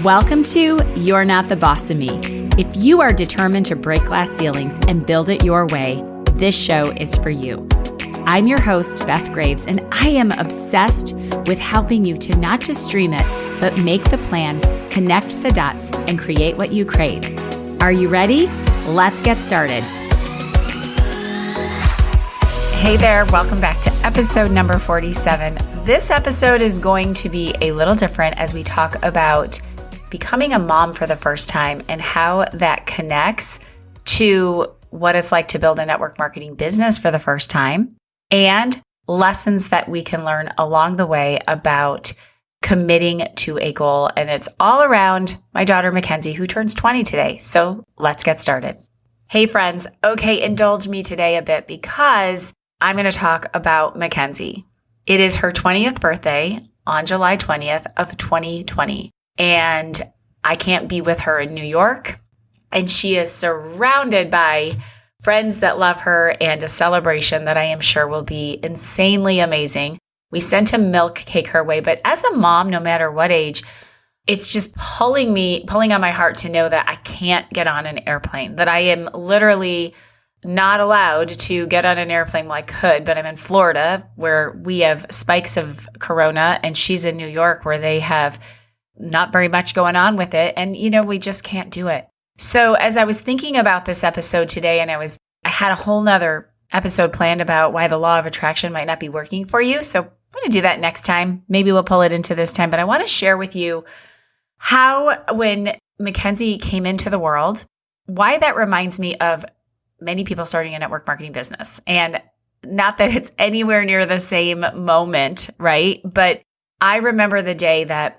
Welcome to You're Not the Boss of Me. If you are determined to break glass ceilings and build it your way, this show is for you. I'm your host, Beth Graves, and I am obsessed with helping you to not just dream it, but make the plan, connect the dots, and create what you crave. Are you ready? Let's get started. Hey there, welcome back to episode number 47. This episode is going to be a little different as we talk about becoming a mom for the first time and how that connects to what it's like to build a network marketing business for the first time and lessons that we can learn along the way about committing to a goal. And it's all around my daughter, Mackenzie, who turns 20 today. So let's get started. Hey friends, okay, indulge me today a bit because I'm going to talk about Mackenzie. It is her 20th birthday on July 20th of 2020. And I can't be with her in New York. And she is surrounded by friends that love her and a celebration that I am sure will be insanely amazing. We sent a milk cake her way, but as a mom, no matter what age, it's just pulling on my heart to know that I can't get on an airplane, that I am literally not allowed to get on an airplane. Well, I could, but I'm in Florida where we have spikes of corona, and she's in New York where they have not very much going on with it. And, we just can't do it. So as I was thinking about this episode today, and I had a whole nother episode planned about why the law of attraction might not be working for you. So I'm going to do that next time. Maybe we'll pull it into this time, but I want to share with you how when Mackenzie came into the world, why that reminds me of many people starting a network marketing business. And not that it's anywhere near the same moment, right? But I remember the day that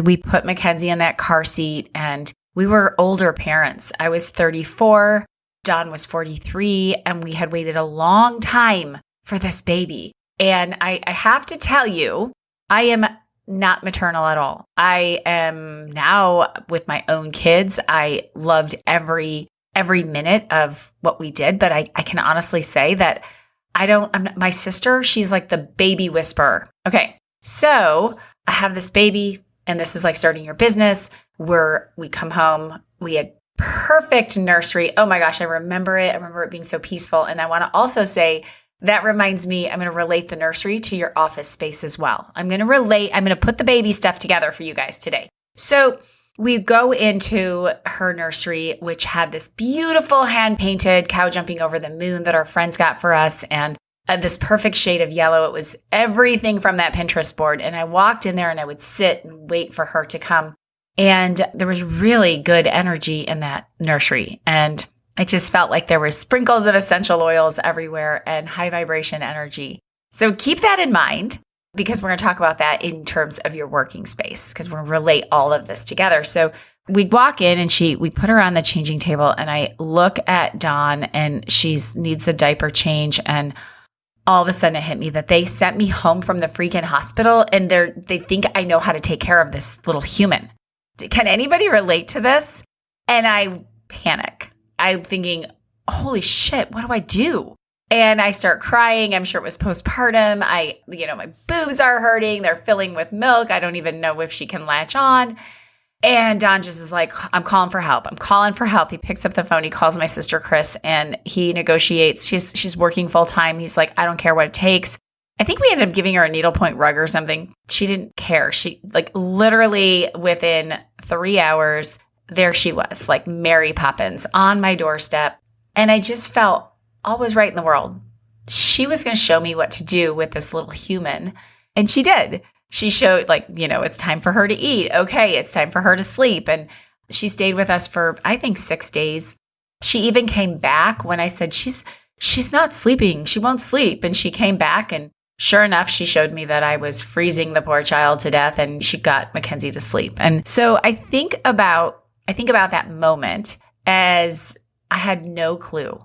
we put Mackenzie in that car seat and we were older parents. I was 34, Don was 43, and we had waited a long time for this baby. And I have to tell you, I am not maternal at all. I am now with my own kids. I loved every minute of what we did, but I can honestly say that my sister, she's like the baby whisperer. Okay, so I have this baby, and this is like starting your business where we come home. We had perfect nursery. Oh my gosh, I remember it. I remember it being so peaceful. And I want to also say that reminds me, I'm going to relate the nursery to your office space as well. I'm going to put the baby stuff together for you guys today. So we go into her nursery, which had this beautiful hand-painted cow jumping over the moon that our friends got for us, and this perfect shade of yellow. It was everything from that Pinterest board. And I walked in there and I would sit and wait for her to come. And there was really good energy in that nursery. And it just felt like there were sprinkles of essential oils everywhere and high vibration energy. So keep that in mind, because we're going to talk about that in terms of your working space, because we're going to relate all of this together. So we walk in and we put her on the changing table, and I look at Dawn and she needs a diaper change. And all of a sudden it hit me that they sent me home from the freaking hospital and they think I know how to take care of this little human. Can anybody relate to this? And I panic. I'm thinking, holy shit, what do I do? And I start crying. I'm sure it was postpartum. My boobs are hurting. They're filling with milk. I don't even know if she can latch on. And Don just is like, I'm calling for help. He picks up the phone. He calls my sister, Chris, and he negotiates. She's working full time. He's like, I don't care what it takes. I think we ended up giving her a needlepoint rug or something. She didn't care. She literally within 3 hours, there she was, like Mary Poppins on my doorstep. And I just felt all was right in the world. She was going to show me what to do with this little human. And she did. She showed it's time for her to eat. Okay, it's time for her to sleep. And she stayed with us for, I think, 6 days. She even came back when I said, she's not sleeping. She won't sleep. And she came back, and sure enough, she showed me that I was freezing the poor child to death, and she got Mackenzie to sleep. And so I think about that moment as I had no clue,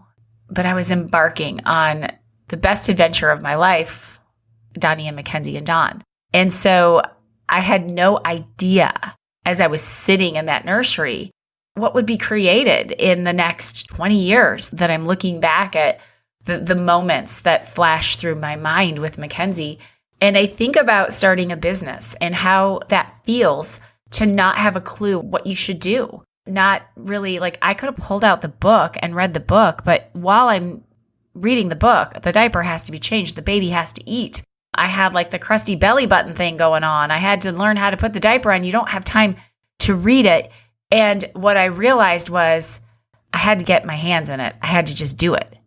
but I was embarking on the best adventure of my life, Donnie and Mackenzie and Don. And so I had no idea as I was sitting in that nursery what would be created in the next 20 years that I'm looking back at the moments that flash through my mind with Mackenzie. And I think about starting a business and how that feels to not have a clue what you should do. Not really, like, I could have pulled out the book and read the book, but while I'm reading the book, the diaper has to be changed. The baby has to eat. I had like the crusty belly button thing going on. I had to learn how to put the diaper on. You don't have time to read it. And what I realized was I had to get my hands in it. I had to just do it.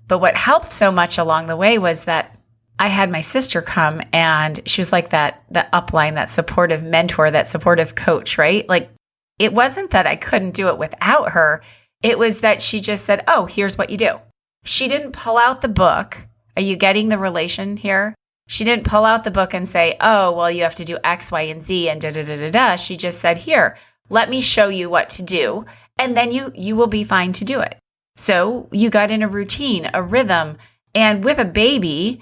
But what helped so much along the way was that I had my sister come, and she was like that upline, that supportive mentor, that supportive coach, right? Like, it wasn't that I couldn't do it without her. It was that she just said, oh, here's what you do. She didn't pull out the book. Are you getting the relation here? She didn't pull out the book and say, oh, well, you have to do X, Y, and Z and da, da, da, da, da. She just said, here, let me show you what to do. And then you will be fine to do it. So you got in a routine, a rhythm. And with a baby,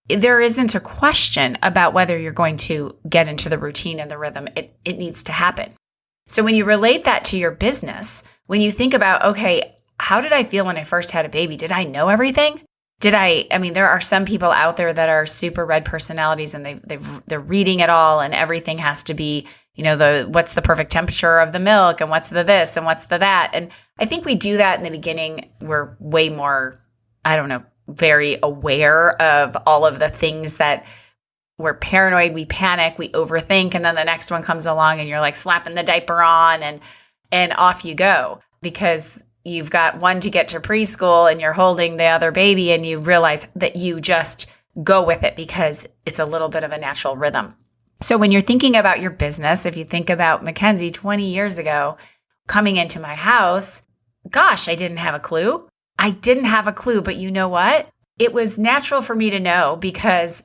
there isn't a question about whether you're going to get into the routine and the rhythm. It needs to happen. So when you relate that to your business, when you think about, okay, how did I feel when I first had a baby? Did I know everything? I mean, there are some people out there that are super red personalities, and they're reading it all, and everything has to be, what's the perfect temperature of the milk, and what's the this and what's the that. And I think we do that in the beginning. We're way more, very aware of all of the things that we're paranoid, we panic, we overthink, and then the next one comes along and you're like slapping the diaper on and off you go, because you've got one to get to preschool and you're holding the other baby, and you realize that you just go with it because it's a little bit of a natural rhythm. So when you're thinking about your business, if you think about Mackenzie 20 years ago coming into my house, gosh, I didn't have a clue. I didn't have a clue, but you know what? It was natural for me to know, because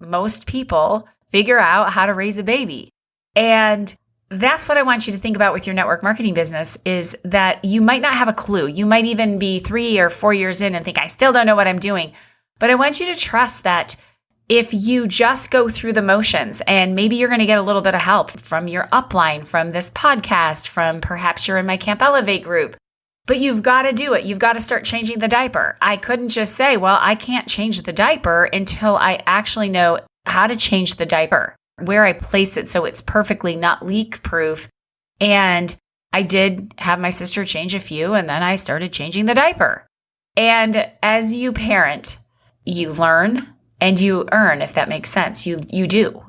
most people figure out how to raise a baby. And that's what I want you to think about with your network marketing business, is that you might not have a clue. You might even be 3 or 4 years in and think, I still don't know what I'm doing. But I want you to trust that if you just go through the motions, and maybe you're going to get a little bit of help from your upline, from this podcast, from perhaps you're in my Camp Elevate group, but you've got to do it. You've got to start changing the diaper. I couldn't just say, well, I can't change the diaper until I actually know how to change the diaper, where I place it so it's perfectly not leak proof. And I did have my sister change a few, and then I started changing the diaper. And as you parent, you learn and you earn, if that makes sense. You do.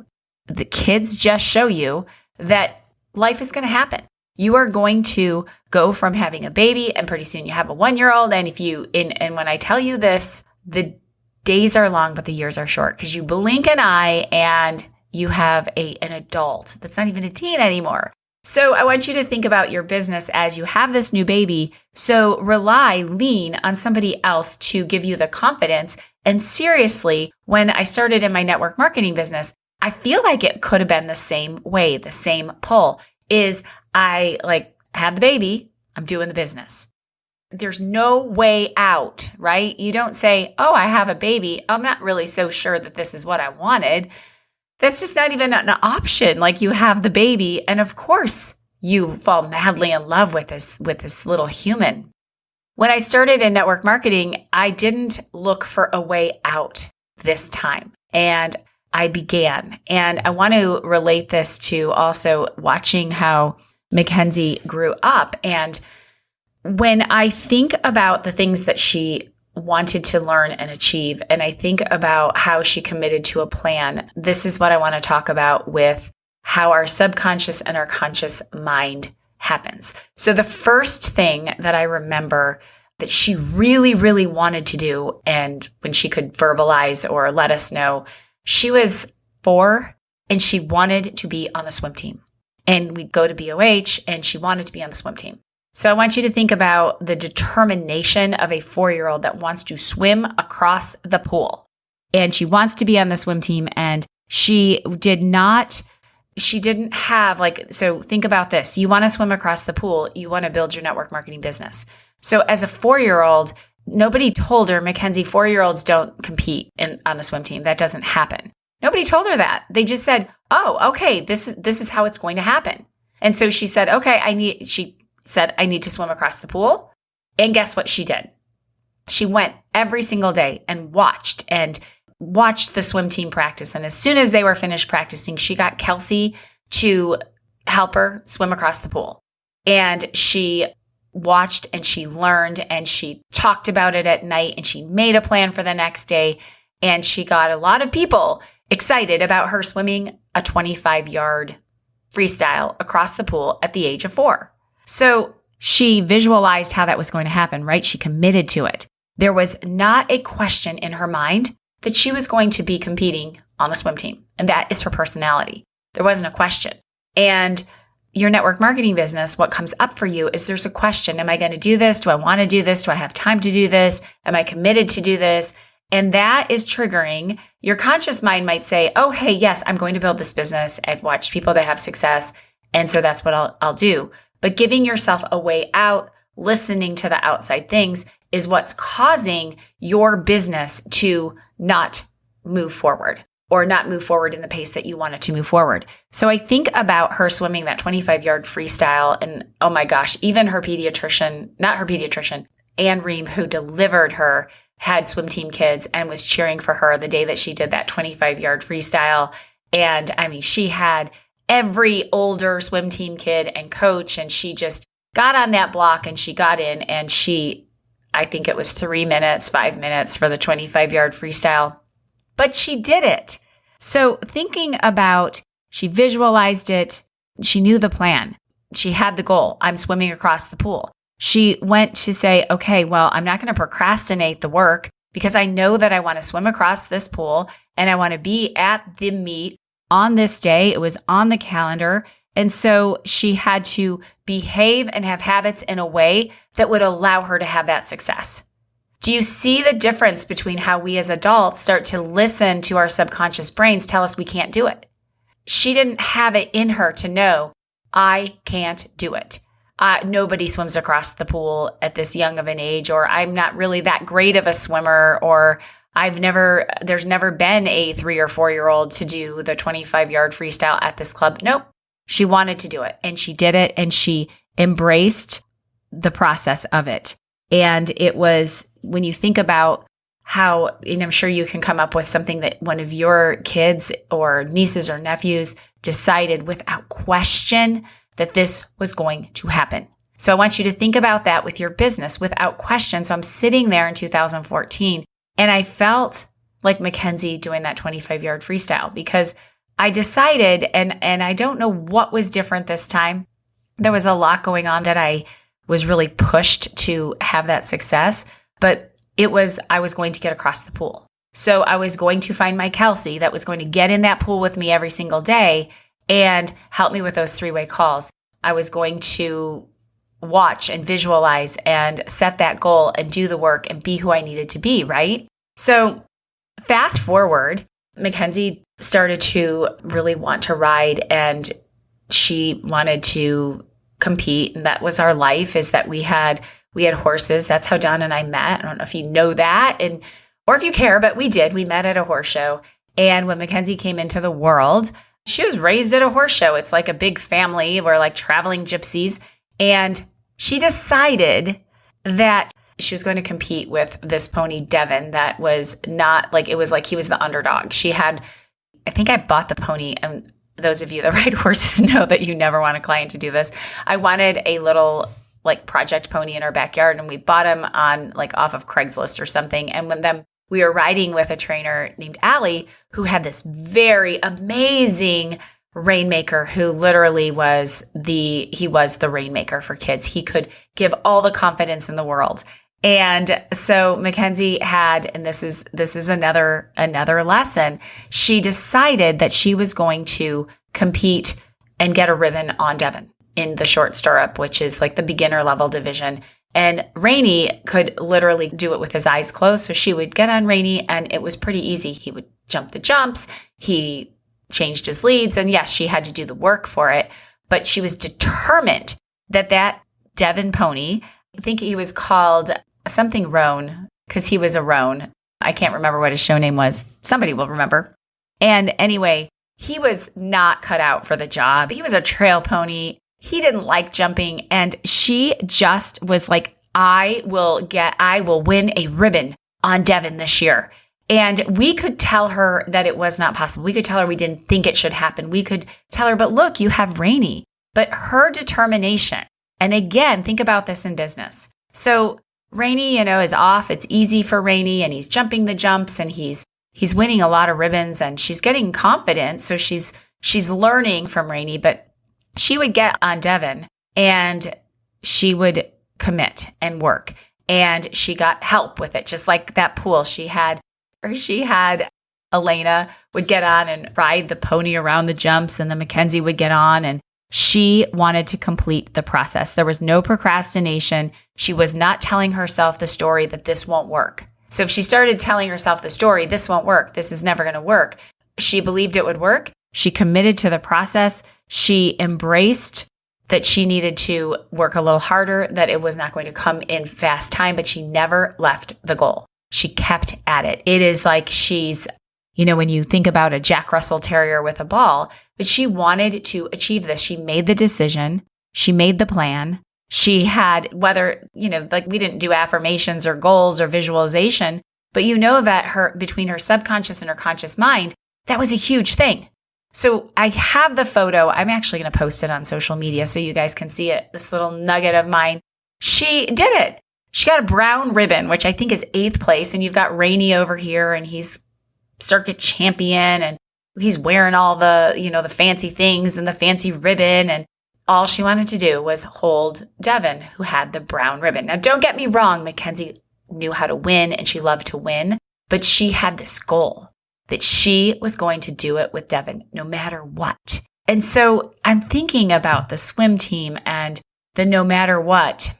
The kids just show you that life is going to happen. You are going to go from having a baby, and pretty soon you have a 1-year-old. And and when I tell you this, the days are long, but the years are short, because you blink an eye and you have an adult that's not even a teen anymore. So I want you to think about your business as you have this new baby. So lean on somebody else to give you the confidence. And seriously, when I started in my network marketing business, I feel like it could have been the same way, the same pull. Is I had the baby, I'm doing the business. There's no way out, right? You don't say, oh, I have a baby, I'm not really so sure that this is what I wanted. That's just not even an option. Like, you have the baby, and of course you fall madly in love with this little human. When I started in network marketing, I didn't look for a way out this time. And I began. And I want to relate this to also watching how Mackenzie grew up. And when I think about the things that she wanted to learn and achieve, and I think about how she committed to a plan, this is what I want to talk about with how our subconscious and our conscious mind happens. So the first thing that I remember that she really, really wanted to do, and when she could verbalize or let us know, she was 4 and she wanted to be on the swim team. And we'd go to BOH and she wanted to be on the swim team. So I want you to think about the determination of a 4-year-old that wants to swim across the pool. And she wants to be on the swim team, and she didn't have so think about this. You want to swim across the pool. You want to build your network marketing business. So as a 4-year-old, nobody told her, Mackenzie, 4-year-olds don't compete on the swim team. That doesn't happen. Nobody told her that. They just said, oh, okay, this is how it's going to happen. And so she said, okay, I need to swim across the pool. And guess what she did? She went every single day and watched the swim team practice. And as soon as they were finished practicing, she got Kelsey to help her swim across the pool. And she watched and she learned and she talked about it at night and she made a plan for the next day. And she got a lot of people excited about her swimming a 25-yard freestyle across the pool at the age of 4. So she visualized how that was going to happen, right? She committed to it. There was not a question in her mind that she was going to be competing on the swim team. And that is her personality. There wasn't a question. And your network marketing business, what comes up for you is there's a question. Am I going to do this? Do I want to do this? Do I have time to do this? Am I committed to do this? And that is triggering. Your conscious mind might say, oh, hey, yes, I'm going to build this business. I've watched people that have success. And so that's what I'll do. But giving yourself a way out, listening to the outside things is what's causing your business to not move forward or not move forward in the pace that you want it to move forward. So I think about her swimming that 25-yard freestyle and oh my gosh, even her pediatrician, not her pediatrician, Ann Ream, who delivered her, had swim team kids and was cheering for her the day that she did that 25-yard freestyle. And I mean, she had every older swim team kid and coach, and she just got on that block and she got in and I think it was 3 minutes, 5 minutes for the 25-yard freestyle, but she did it. So thinking about, she visualized it, she knew the plan, she had the goal, I'm swimming across the pool. She went to say, okay, well, I'm not going to procrastinate the work because I know that I want to swim across this pool and I want to be at the meet on this day. It was on the calendar. And so she had to behave and have habits in a way that would allow her to have that success. Do you see the difference between how we as adults start to listen to our subconscious brains tell us we can't do it? She didn't have it in her to know, I can't do it. Nobody swims across the pool at this young of an age, or I'm not really that great of a swimmer, or there's never been a 3 or 4-year-old to do the 25-yard freestyle at this club. Nope. She wanted to do it and she did it and she embraced the process of it. And it was, when you think about how, and I'm sure you can come up with something that one of your kids or nieces or nephews decided without question that this was going to happen. So I want you to think about that with your business without question. So I'm sitting there in 2014 and I felt like Mackenzie doing that 25-yard freestyle because I decided, and I don't know what was different this time. There was a lot going on that I was really pushed to have that success, but I was going to get across the pool. So I was going to find my Kelsey that was going to get in that pool with me every single day and help me with those 3-way calls. I was going to watch and visualize and set that goal and do the work and be who I needed to be, right? So fast forward, Mackenzie started to really want to ride and she wanted to compete. And that was our life, is that we had horses. That's how Don and I met. I don't know if you know that or if you care, but we did. We met at a horse show. And when Mackenzie came into the world, she was raised at a horse show. It's like a big family. We're like traveling gypsies. And she decided that she was going to compete with this pony, Devin, that was not like, it was like he was the underdog. I think I bought the pony, and those of you that ride horses know that you never want a client to do this. I wanted a little like project pony in our backyard, and we bought him on like off of Craigslist or something. And we were riding with a trainer named Allie, who had this very amazing rainmaker, who literally was the rainmaker for kids. He could give all the confidence in the world. And so Mackenzie had, and this is another lesson, she decided that she was going to compete and get a ribbon on Devin in the short stirrup, which is like the beginner level division. And Rainey could literally do it with his eyes closed. So she would get on Rainey and it was pretty easy. He would jump the jumps. He changed his leads. And yes, she had to do the work for it, but she was determined that Devin pony, I think he was called something Roan, because he was a roan. I can't remember what his show name was. Somebody will remember. And anyway, he was not cut out for the job. He was a trail pony. He didn't like jumping. And she just was like, I will win a ribbon on Devin this year. And we could tell her that it was not possible. We could tell her we didn't think it should happen. We could tell her, but look, you have Rainey. but her determination. And again, think about this in business. So Rainey, is off. It's easy for Rainey, and he's jumping the jumps, and he's winning a lot of ribbons, and she's getting confident. So she's learning from Rainey, but she would get on Devin and she would commit and work, and she got help with it. Just like that pool she had Elena would get on and ride the pony around the jumps, and then Mackenzie would get on, and she wanted to complete the process. There was no procrastination. She was not telling herself the story that this won't work. So if she started telling herself the story, this won't work, this is never going to work, she believed it would work. She committed to the process. She embraced that she needed to work a little harder, that it was not going to come in fast time, but she never left the goal. She kept at it. It is like she's, when you think about a Jack Russell Terrier with a ball, but she wanted to achieve this. She made the decision. She made the plan. She had, whether, like we didn't do affirmations or goals or visualization, but that between her subconscious and her conscious mind, that was a huge thing. So I have the photo. I'm actually going to post it on social media so you guys can see it. This little nugget of mine. She did it. She got a brown ribbon, which I think is 8th place. And you've got Rainey over here, and he's circuit champion, and he's wearing all the, the fancy things and the fancy ribbon. And all she wanted to do was hold Devin, who had the brown ribbon. Now, don't get me wrong. Mackenzie knew how to win, and she loved to win, but she had this goal that she was going to do it with Devin no matter what. And so I'm thinking about the swim team and the no matter what.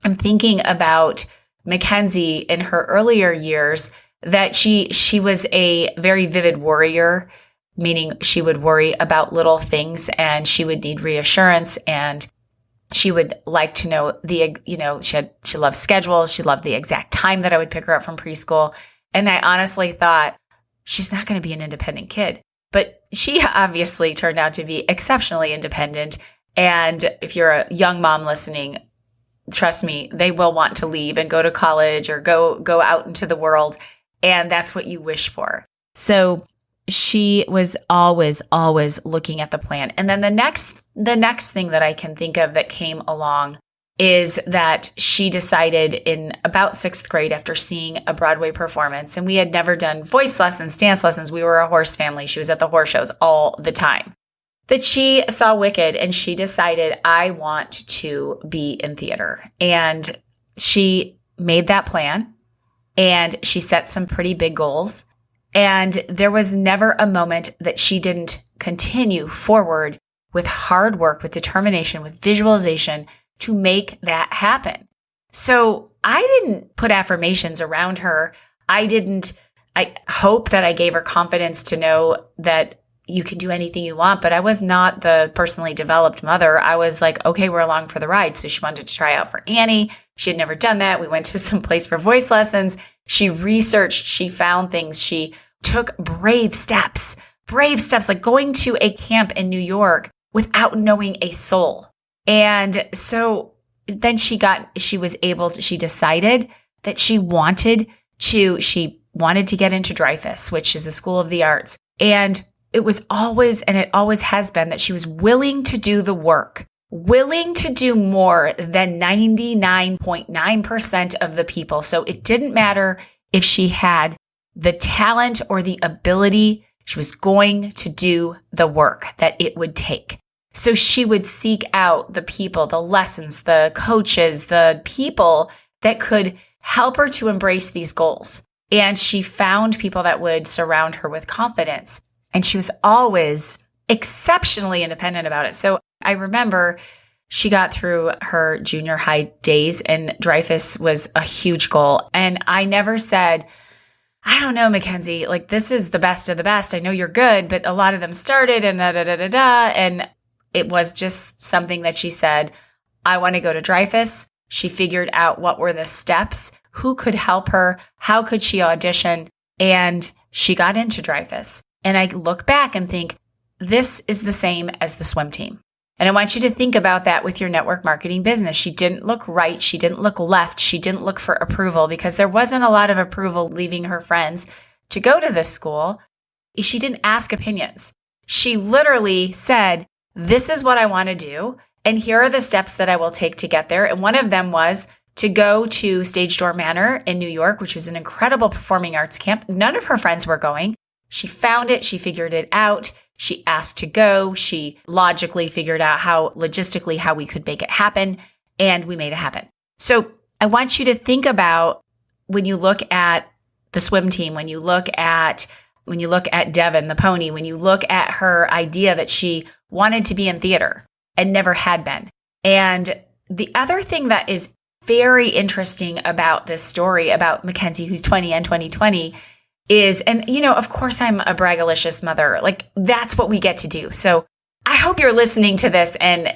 I'm thinking about Mackenzie in her earlier years, that she was a very vivid worrier, meaning she would worry about little things and she would need reassurance, and she would like to know she loved schedules. She loved the exact time that I would pick her up from preschool. And I honestly thought, she's not going to be an independent kid. But she obviously turned out to be exceptionally independent. And if you're a young mom listening, trust me, they will want to leave and go to college or go out into the world. And that's what you wish for. So she was always looking at the plan. And then the next thing that I can think of that came along is that she decided in about 6th grade, after seeing a Broadway performance, and we had never done voice lessons, dance lessons. We were a horse family. She was at the horse shows all the time. That she saw Wicked, and she decided, I want to be in theater. And she made that plan, and she set some pretty big goals. And there was never a moment that she didn't continue forward with hard work, with determination, with visualization to make that happen. So I didn't put affirmations around her. I hope that I gave her confidence to know that you can do anything you want, but I was not the personally developed mother. I was like, okay, we're along for the ride. So she wanted to try out for Annie. She had never done that. We went to some place for voice lessons. She researched, she found things. She took brave steps, like going to a camp in New York without knowing a soul. And so then she decided that she wanted to get into Dreyfus, which is a school of the arts. And it was always, and it always has been, that she was willing to do the work, willing to do more than 99.9% of the people. So it didn't matter if she had the talent or the ability, she was going to do the work that it would take. So she would seek out the people, the lessons, the coaches, the people that could help her to embrace these goals. And she found people that would surround her with confidence. And she was always exceptionally independent about it. So I remember she got through her junior high days, and Dreyfus was a huge goal. And I never said, I don't know, Mackenzie, like this is the best of the best. I know you're good, but a lot of them started and And it was just something that she said, I want to go to Dreyfus. She figured out what were the steps, who could help her, how could she audition, and she got into Dreyfus. And I look back and think, this is the same as the swim team. And I want you to think about that with your network marketing business. She didn't look right. She didn't look left. She didn't look for approval, because there wasn't a lot of approval leaving her friends to go to this school. She didn't ask opinions. She literally said, this is what I want to do. And here are the steps that I will take to get there. And one of them was to go to Stage Door Manor in New York, which was an incredible performing arts camp. None of her friends were going. She found it. She figured it out. She asked to go. She logically figured out logistically how we could make it happen. And we made it happen. So I want you to think about when you look at the swim team, when you look at Devin, the pony, when you look at her idea that she wanted to be in theater and never had been. And the other thing that is very interesting about this story about Mackenzie, who's 20 and 2020, is, and of course I'm a braggalicious mother. Like, that's what we get to do. So I hope you're listening to this, and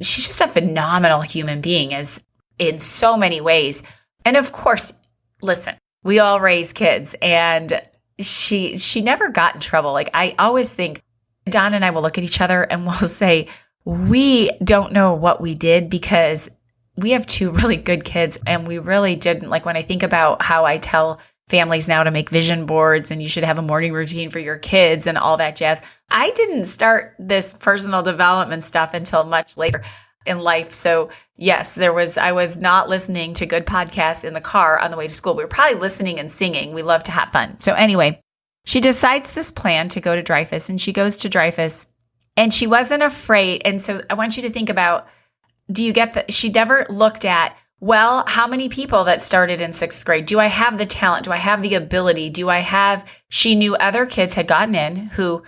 she's just a phenomenal human being, is in so many ways. And of course, listen, we all raise kids, and she never got in trouble. Like, I always think Don and I will look at each other and we'll say, we don't know what we did because we have two really good kids, and we really didn't. Like, when I think about how I tell families now to make vision boards and you should have a morning routine for your kids and all that jazz, I didn't start this personal development stuff until much later in life. So yes, I was not listening to good podcasts in the car on the way to school. We were probably listening and singing. We love to have fun. So anyway, she decides this plan to go to Dreyfus, and she goes to Dreyfus, and she wasn't afraid. And so I want you to think about, she never looked at, well, how many people that started in 6th grade? Do I have the talent? Do I have the ability? She knew other kids had gotten in who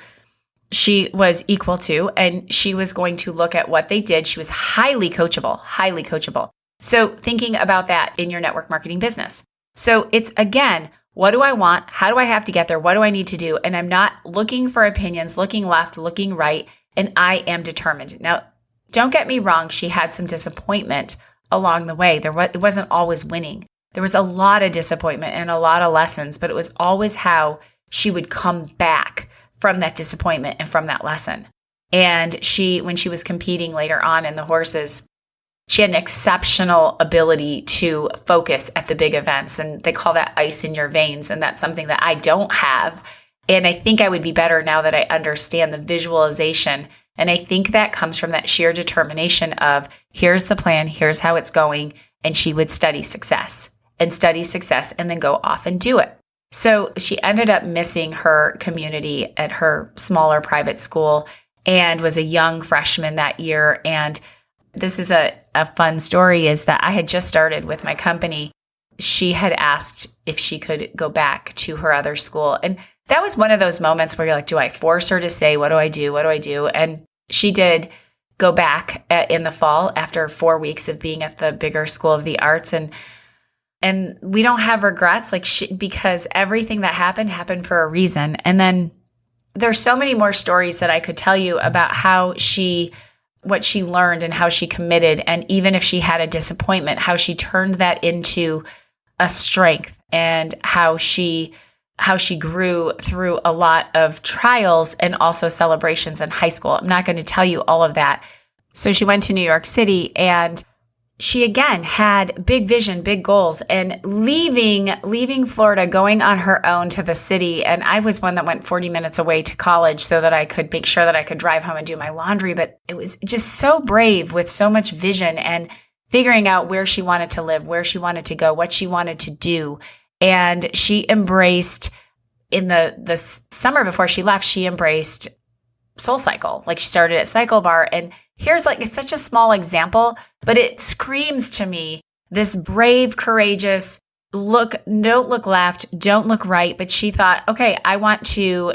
she was equal to, and she was going to look at what they did. She was highly coachable, highly coachable. So thinking about that in your network marketing business. So it's, again, what do I want? How do I have to get there? What do I need to do? And I'm not looking for opinions, looking left, looking right, and I am determined. Now, don't get me wrong. She had some disappointment along the way. It wasn't always winning. There was a lot of disappointment and a lot of lessons, but it was always how she would come back from that disappointment and from that lesson. And when she was competing later on in the horses, she had an exceptional ability to focus at the big events. And they call that ice in your veins. And that's something that I don't have. And I think I would be better now that I understand the visualization. And I think that comes from that sheer determination of, here's the plan, here's how it's going. And she would study success and then go off and do it. So she ended up missing her community at her smaller private school and was a young freshman that year. And this is a fun story, is that I had just started with my company. She had asked if she could go back to her other school. And that was one of those moments where you're like, do I force her to say, what do I do? What do I do? And she did go back in the fall after 4 weeks of being at the bigger School of the Arts. And we don't have regrets, because everything that happened for a reason. And then there's so many more stories that I could tell you about what she learned and how she committed. And even if she had a disappointment, how she turned that into a strength, and how she grew through a lot of trials and also celebrations in high school. I'm not going to tell you all of that. So she went to New York City, and she again had big vision, big goals, and leaving Florida, going on her own to the city. And I was one that went 40 minutes away to college so that I could make sure that I could drive home and do my laundry. But it was just so brave, with so much vision, and figuring out where she wanted to live, where she wanted to go, what she wanted to do. And she embraced, in the summer before she left, she embraced SoulCycle. Like, she started at Cycle Bar, and it's such a small example, but it screams to me this brave, courageous don't look left, don't look right. But she thought, okay,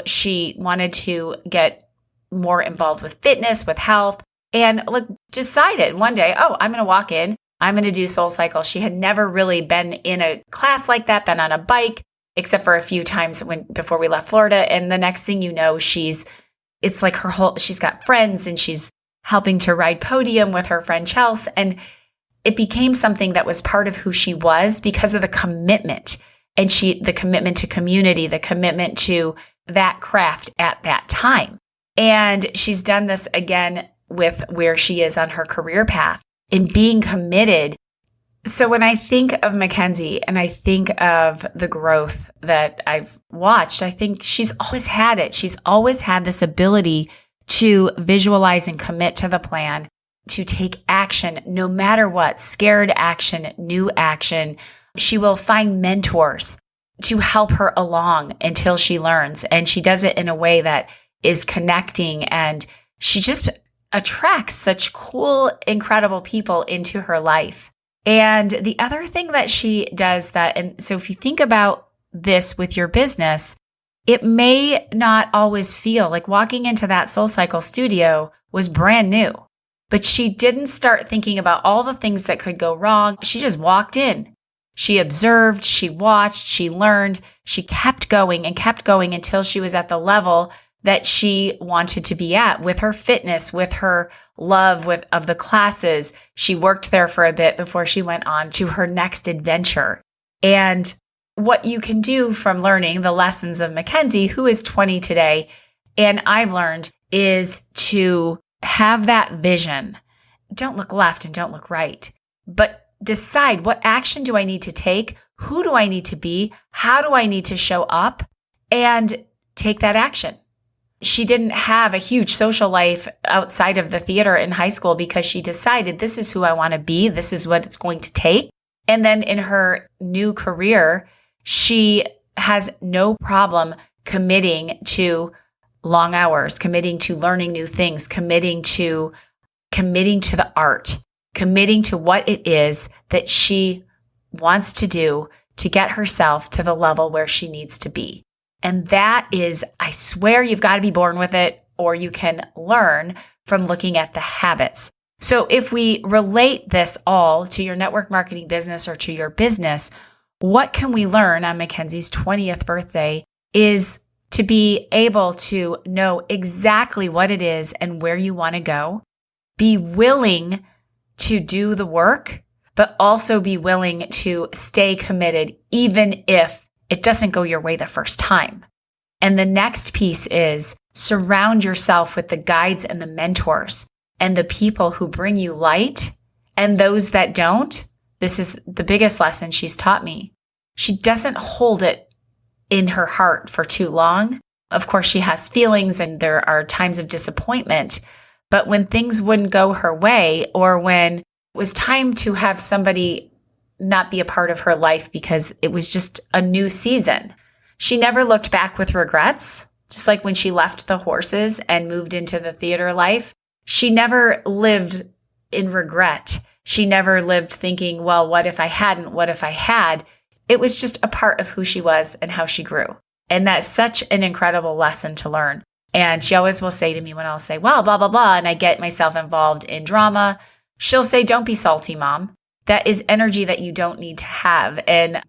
she wanted to get more involved with fitness, with health, and decided one day, I'm going to walk in, I'm going to do SoulCycle. She had never really been in a class like that, been on a bike, except for a few times before we left Florida. And the next thing you know, she's got friends, and she's helping to ride podium with her friend Chelsea. And it became something that was part of who she was because of the commitment, and the commitment to community, the commitment to that craft at that time. And she's done this again with where she is on her career path in being committed. So when I think of Mackenzie and I think of the growth that I've watched, I think she's always had it. She's always had this ability to visualize and commit to the plan, to take action no matter what, scared action, new action. She will find mentors to help her along until she learns. And she does it in a way that is connecting, and she just attracts such cool, incredible people into her life. And the other thing that she does and so if you think about this with your business, it may not always feel like walking into that SoulCycle studio was brand new, but she didn't start thinking about all the things that could go wrong. She just walked in. She observed, she watched, she learned, she kept going until she was at the level that she wanted to be at with her fitness, with her love of the classes. She worked there for a bit before she went on to her next adventure. And what you can do from learning the lessons of Mackenzie, who is 20 today, and I've learned, is to have that vision. Don't look left and don't look right, but decide, what action do I need to take? Who do I need to be? How do I need to show up? And take that action. She didn't have a huge social life outside of the theater in high school because she decided, this is who I want to be. This is what it's going to take. And then in her new career, she has no problem committing to long hours, committing to learning new things, committing to the art, committing to what it is that she wants to do to get herself to the level where she needs to be. And that is, I swear, you've got to be born with it, or you can learn from looking at the habits. So if we relate this all to your network marketing business or to your business, what can we learn on Mackenzie's 20th birthday is to be able to know exactly what it is and where you want to go, be willing to do the work, but also be willing to stay committed even if it doesn't go your way the first time. And the next piece is surround yourself with the guides and the mentors and the people who bring you light, and those that don't. This is the biggest lesson she's taught me. She doesn't hold it in her heart for too long. Of course, she has feelings and there are times of disappointment, but when things wouldn't go her way, or when it was time to have somebody not be a part of her life because it was just a new season, she never looked back with regrets. Just like when she left the horses and moved into the theater life, she never lived in regret. She never lived thinking, well, what if I hadn't? What if I had? It was just a part of who she was and how she grew. And that's such an incredible lesson to learn. And she always will say to me when I'll say, well, blah, blah, blah, and I get myself involved in drama, she'll say, don't be salty, Mom. That is energy that you don't need to have. And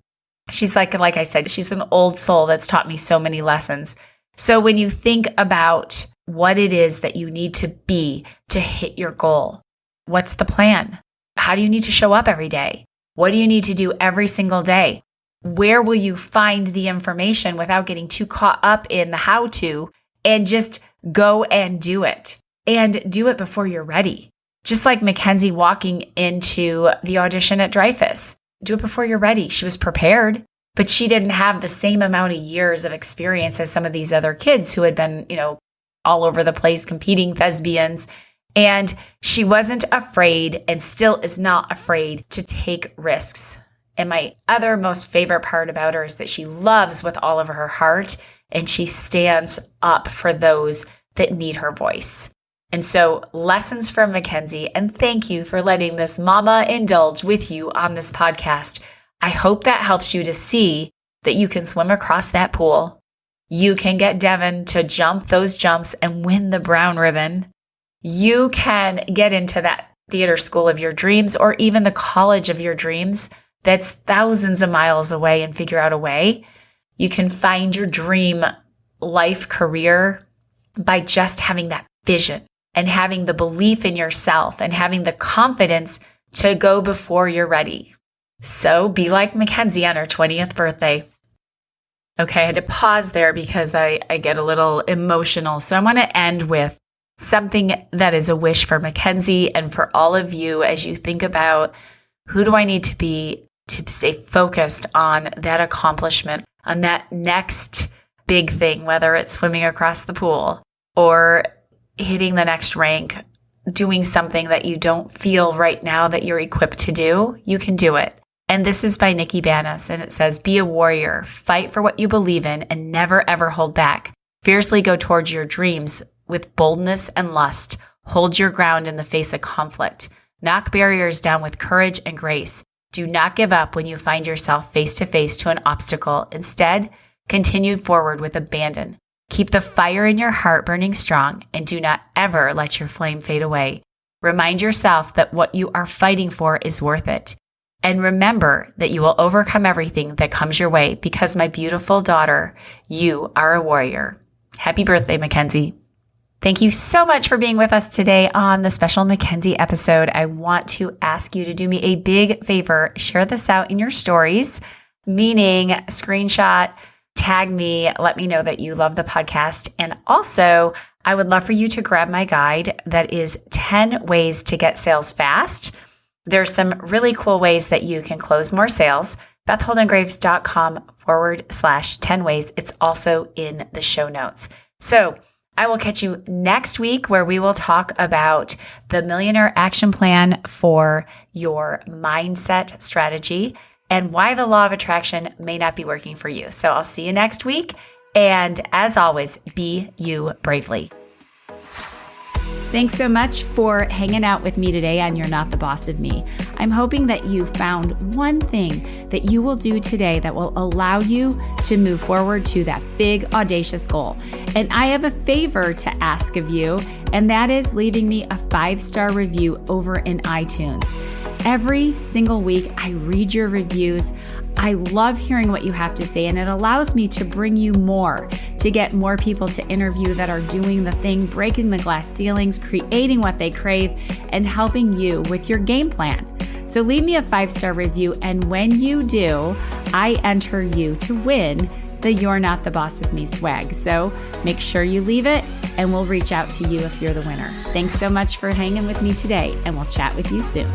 she's like I said, she's an old soul that's taught me so many lessons. So when you think about what it is that you need to be to hit your goal, what's the plan? How do you need to show up every day? What do you need to do every single day? Where will you find the information without getting too caught up in the how to, and just go and do it, and do it before you're ready? Just like Mackenzie walking into the audition at Dreyfus. Do it before you're ready. She was prepared, but she didn't have the same amount of years of experience as some of these other kids who had been, all over the place competing thespians. And she wasn't afraid, and still is not afraid, to take risks. And my other most favorite part about her is that she loves with all of her heart, and she stands up for those that need her voice. And so, lessons from Mackenzie, and thank you for letting this mama indulge with you on this podcast. I hope that helps you to see that you can swim across that pool. You can get Devin to jump those jumps and win the brown ribbon. You can get into that theater school of your dreams, or even the college of your dreams that's thousands of miles away, and figure out a way. You can find your dream life career by just having that vision and having the belief in yourself and having the confidence to go before you're ready. So be like Mackenzie on her 20th birthday. Okay, I had to pause there because I get a little emotional. So I want to end with something that is a wish for Mackenzie and for all of you as you think about, who do I need to be to stay focused on that accomplishment, on that next big thing, whether it's swimming across the pool or hitting the next rank, doing something that you don't feel right now that you're equipped to do, you can do it. And this is by Nikki Banas, and it says, be a warrior, fight for what you believe in, and never ever hold back. Fiercely go towards your dreams with boldness and lust. Hold your ground in the face of conflict. Knock barriers down with courage and grace. Do not give up when you find yourself face to face to an obstacle. Instead, continue forward with abandon. Keep the fire in your heart burning strong, and do not ever let your flame fade away. Remind yourself that what you are fighting for is worth it. And remember that you will overcome everything that comes your way because, my beautiful daughter, you are a warrior. Happy birthday, Mackenzie. Thank you so much for being with us today on the special Mackenzie episode. I want to ask you to do me a big favor. Share this out in your stories, meaning screenshot, tag me, let me know that you love the podcast. And also, I would love for you to grab my guide that is 10 ways to get sales fast. There's some really cool ways that you can close more sales. BethHoldengraves.com/10 ways. It's also in the show notes. So I will catch you next week where we will talk about the Millionaire Action Plan for your mindset strategy and why the law of attraction may not be working for you. So I'll see you next week. And as always, be you bravely. Thanks so much for hanging out with me today on You're Not the Boss of Me. I'm hoping that you found one thing that you will do today that will allow you to move forward to that big, audacious goal. And I have a favor to ask of you, and that is leaving me a 5-star review over in iTunes. Every single week, I read your reviews. I love hearing what you have to say, and it allows me to bring you more, to get more people to interview that are doing the thing, breaking the glass ceilings, creating what they crave, and helping you with your game plan. So leave me a 5-star review, and when you do, I enter you to win the You're Not the Boss of Me swag. So make sure you leave it, and we'll reach out to you if you're the winner. Thanks so much for hanging with me today, and we'll chat with you soon.